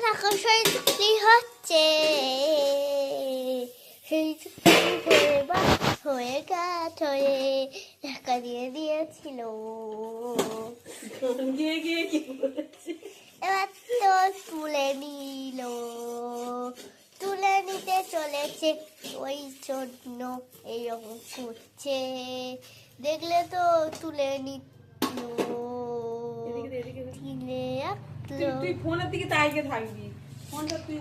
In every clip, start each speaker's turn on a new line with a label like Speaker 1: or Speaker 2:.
Speaker 1: দেখো সেই চুক্তি হচ্ছে, সেই চুক্তি হয়ে বা হয়ে গেছে, ধাক্কা দিয়ে দিয়েছিল। এবার তো তুলে নিল, তুলে নিতে চলেছে, ওই জন্য এইরকম করছে। দেখলে তো তুলে নিল,
Speaker 2: তুই ফোনের দিকে তাইকে থাকবি, ফোনটা তুই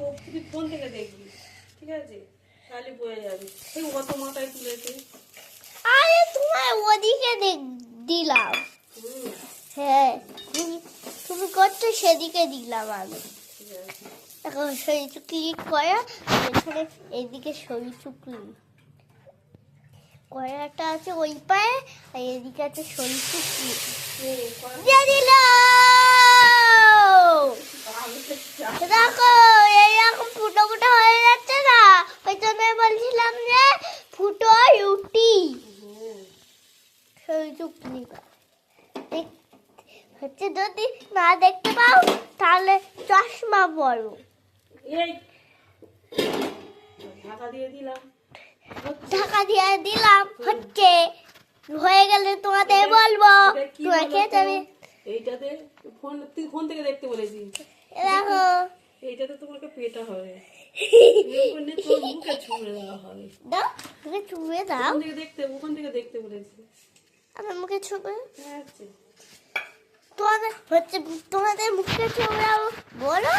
Speaker 2: ফোন থেকে দেখবি, ঠিক আছে? তাহলে বোঝা যাবে। এই অত মাথায় তুলেছে।
Speaker 1: আরে তোমার ওদিকে দিলাম। হ্যাঁ, তুমি করছো সেদিকে দিলাম আমি। এখন সই ক্লিক করা, এখানে এইদিকে সই চুকলি কয়টা আছে ওই পায়ে, আর এদিকে আছে সই চুকলি দিয়ে দিল। দেখো এইরকম ফুটো ফুটো হয়ে যাচ্ছে না, ওই জন্য বলছিলাম যে ফুটো রুটি সই চুকলি হচ্ছে। যদি না দেখতে পাও তাহলে চশমা পরো।
Speaker 2: এই ঢাকা দিয়ে দিলাম,
Speaker 1: ঢাকা দিয়ে দিলাম, হচ্ছে। হয়ে গেলে তোমাদের বলবো, তোমাকে যাবে।
Speaker 2: এইটাতে তুই ফোন থেকে দেখতে বলেছি।
Speaker 1: দেখো
Speaker 2: এইটাতে তোমাকে পেটা হবে, তোর মুখে ছুঁড়ে দেওয়া হবে।
Speaker 1: দাও, মুখে ছুঁয়ে দাও।
Speaker 2: ওখান থেকে দেখতে বলেছি।
Speaker 1: আমার মুখে ছুঁয়ে
Speaker 2: আচ্ছা,
Speaker 1: তোমাদের হচ্ছে, তোমাদের মুখে ছুঁয়ে বলো।